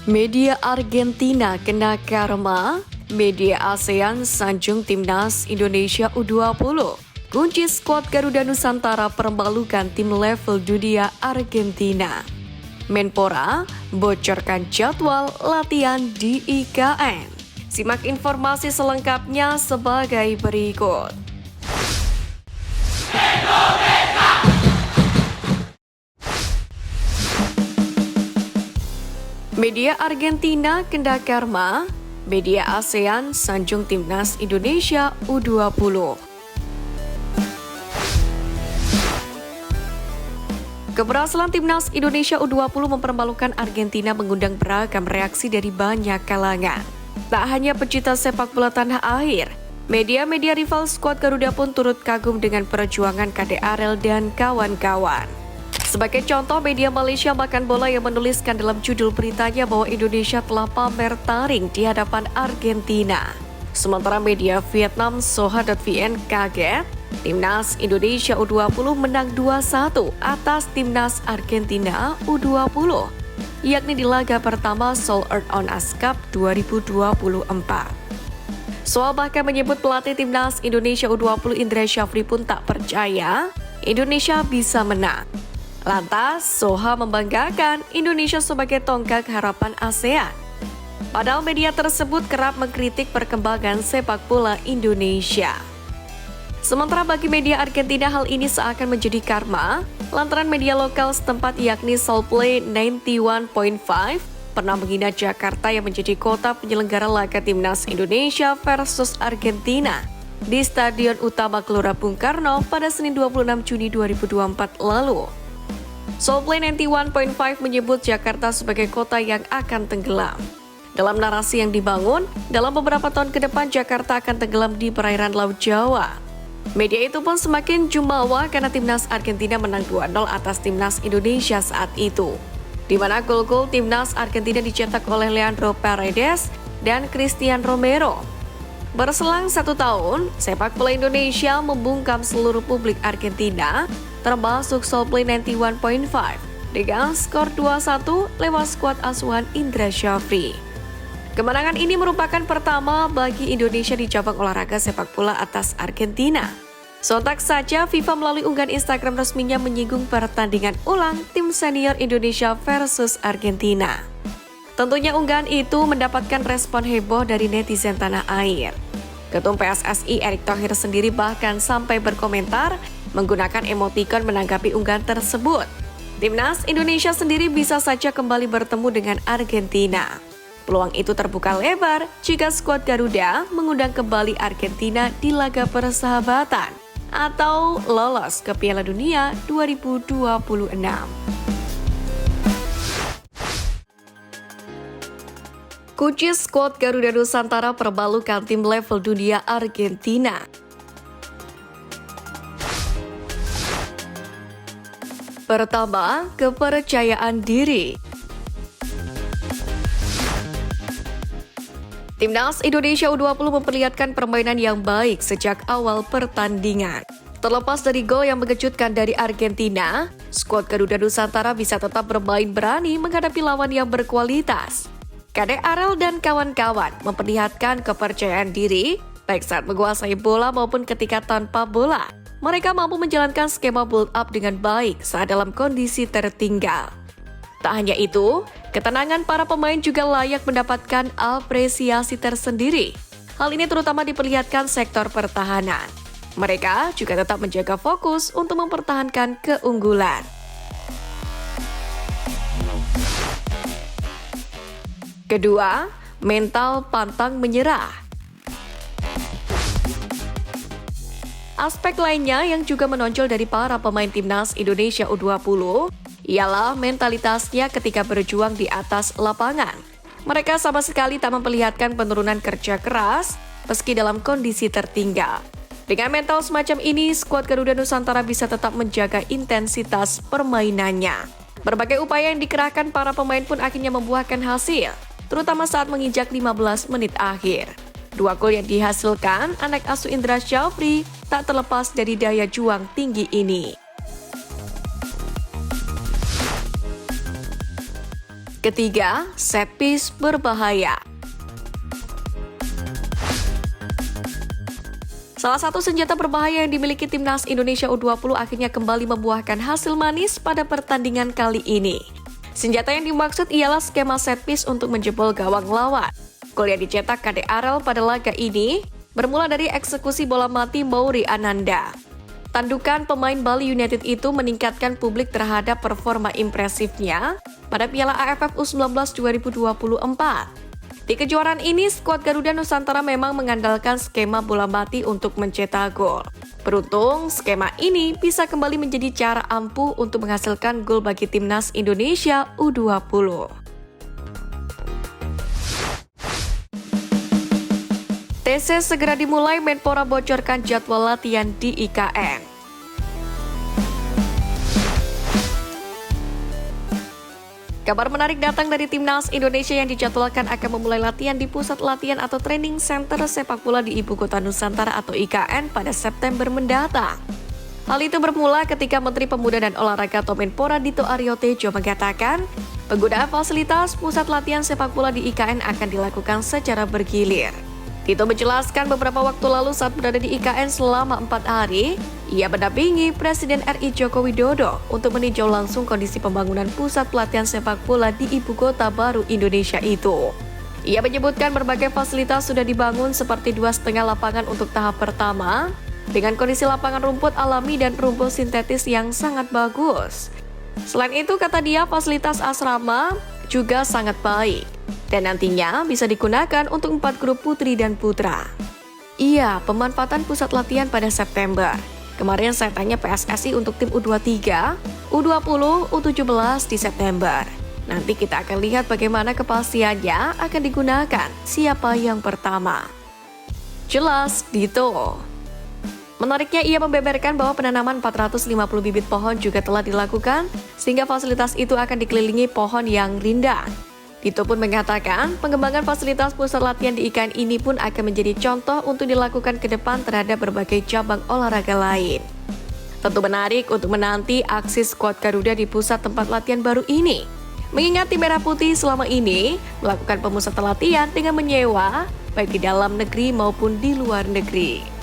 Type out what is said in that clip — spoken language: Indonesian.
Media Argentina kena karma, media ASEAN sanjung timnas Indonesia U20. Kunci skuad Garuda Nusantara perembalukan tim level dunia Argentina. Menpora bocorkan jadwal latihan di IKN. Simak informasi selengkapnya sebagai berikut. Media Argentina kena karma, media ASEAN sanjung timnas Indonesia U20. Keberhasilan timnas Indonesia U20 mempermalukan Argentina mengundang beragam reaksi dari banyak kalangan. Tak hanya pecinta sepak bola tanah air, media-media rival skuad Garuda pun turut kagum dengan perjuangan KDRL dan kawan-kawan. Sebagai contoh, media Malaysia Makan Bola yang menuliskan dalam judul beritanya bahwa Indonesia telah pamer taring di hadapan Argentina. Sementara media Vietnam Soha.vn kaget, timnas Indonesia U20 menang 2-1 atas timnas Argentina U20, yakni di laga pertama Seoul Earth on Ice Cup 2024. Soal bahkan menyebut pelatih timnas Indonesia U20 Indra Syafri pun tak percaya Indonesia bisa menang. Lantas, Soha membanggakan Indonesia sebagai tonggak harapan ASEAN. Padahal media tersebut kerap mengkritik perkembangan sepak bola Indonesia. Sementara bagi media Argentina hal ini seakan menjadi karma, lantaran media lokal setempat yakni Soulplay 91.5 pernah menghina Jakarta yang menjadi kota penyelenggara laga timnas Indonesia versus Argentina di Stadion Utama Gelora Bung Karno pada Senin 26 Juni 2024 lalu. Soulplay 91.5 menyebut Jakarta sebagai kota yang akan tenggelam. Dalam narasi yang dibangun, dalam beberapa tahun ke depan Jakarta akan tenggelam di perairan Laut Jawa. Media itu pun semakin jumawa karena timnas Argentina menang 2-0 atas timnas Indonesia saat itu, di mana gol-gol timnas Argentina dicetak oleh Leandro Paredes dan Christian Romero. Berselang 1 tahun, sepak bola Indonesia membungkam seluruh publik Argentina, termasuk Soulplay 91.5 dengan skor 2-1 lewat skuad asuhan Indra Syafri. Kemenangan ini merupakan pertama bagi Indonesia di cabang olahraga sepak bola atas Argentina. Sontak saja FIFA melalui unggahan Instagram resminya menyinggung pertandingan ulang tim senior Indonesia versus Argentina. Tentunya unggahan itu mendapatkan respon heboh dari netizen tanah air. Ketum PSSI Erick Thohir sendiri bahkan sampai berkomentar menggunakan emotikon menanggapi unggahan tersebut. Timnas Indonesia sendiri bisa saja kembali bertemu dengan Argentina. Peluang itu terbuka lebar jika skuad Garuda mengundang kembali Argentina di laga persahabatan atau lolos ke Piala Dunia 2026. Kunci skuad Garuda Nusantara perbalukan tim level dunia Argentina. Pertama, kepercayaan diri. Timnas Indonesia U20 memperlihatkan permainan yang baik sejak awal pertandingan. Terlepas dari gol yang mengejutkan dari Argentina, skuad Garuda Nusantara bisa tetap bermain berani menghadapi lawan yang berkualitas. KDRL dan kawan-kawan memperlihatkan kepercayaan diri baik saat menguasai bola maupun ketika tanpa bola. Mereka mampu menjalankan skema build up dengan baik saat dalam kondisi tertinggal. Tak hanya itu, ketenangan para pemain juga layak mendapatkan apresiasi tersendiri. Hal ini terutama diperlihatkan sektor pertahanan. Mereka juga tetap menjaga fokus untuk mempertahankan keunggulan. Kedua, mental pantang menyerah. Aspek lainnya yang juga menonjol dari para pemain timnas Indonesia U20 ialah mentalitasnya ketika berjuang di atas lapangan. Mereka sama sekali tak memperlihatkan penurunan kerja keras meski dalam kondisi tertinggal. Dengan mental semacam ini, skuad Garuda Nusantara bisa tetap menjaga intensitas permainannya. Berbagai upaya yang dikerahkan para pemain pun akhirnya membuahkan hasil, terutama saat menginjak 15 menit akhir. 2 gol yang dihasilkan anak asuh Indra Syafri tak terlepas dari daya juang tinggi ini. Ketiga, set piece berbahaya. Salah satu senjata berbahaya yang dimiliki timnas Indonesia U20 akhirnya kembali membuahkan hasil manis pada pertandingan kali ini. Senjata yang dimaksud ialah skema set piece untuk menjebol gawang lawan. Gol yang dicetak KD Arel pada laga ini bermula dari eksekusi bola mati Mauri Ananda. Tandukan pemain Bali United itu meningkatkan publik terhadap performa impresifnya pada Piala AFF U19 2024. Di kejuaraan ini, skuad Garuda Nusantara memang mengandalkan skema bola mati untuk mencetak gol. Beruntung, skema ini bisa kembali menjadi cara ampuh untuk menghasilkan gol bagi timnas Indonesia U20. TC segera dimulai, Menpora bocorkan jadwal latihan di IKN. Kabar menarik datang dari timnas Indonesia yang dijadwalkan akan memulai latihan di Pusat Latihan atau Training Center Sepak Bola di Ibu Kota Nusantara atau IKN pada September mendatang. Hal itu bermula ketika Menteri Pemuda dan Olahraga atau Menpora Dito Aryo Tejo mengatakan, penggunaan fasilitas Pusat Latihan Sepak Bola di IKN akan dilakukan secara bergilir. Tito menjelaskan beberapa waktu lalu saat berada di IKN selama 4 hari, ia mendampingi Presiden RI Joko Widodo untuk meninjau langsung kondisi pembangunan pusat pelatihan sepak bola di ibu kota baru Indonesia itu. Ia menyebutkan berbagai fasilitas sudah dibangun seperti 2,5 lapangan untuk tahap pertama, dengan kondisi lapangan rumput alami dan rumput sintetis yang sangat bagus. Selain itu, kata dia, fasilitas asrama juga sangat baik dan nantinya bisa digunakan untuk 4 grup putri dan putra. Iya, pemanfaatan pusat latihan pada September. Kemarin saya tanya PSSI untuk tim U23, U20, U17 di September. Nanti kita akan lihat bagaimana kepastiannya akan digunakan, siapa yang pertama. Jelas, Dito. Menariknya, ia membeberkan bahwa penanaman 450 bibit pohon juga telah dilakukan, sehingga fasilitas itu akan dikelilingi pohon yang rindang. Dito pun mengatakan, pengembangan fasilitas pusat latihan di IKN ini pun akan menjadi contoh untuk dilakukan ke depan terhadap berbagai cabang olahraga lain. Tentu menarik untuk menanti aksi skuad Garuda di pusat tempat latihan baru ini. Mengingat tim Merah Putih selama ini melakukan pemusatan latihan dengan menyewa, baik di dalam negeri maupun di luar negeri.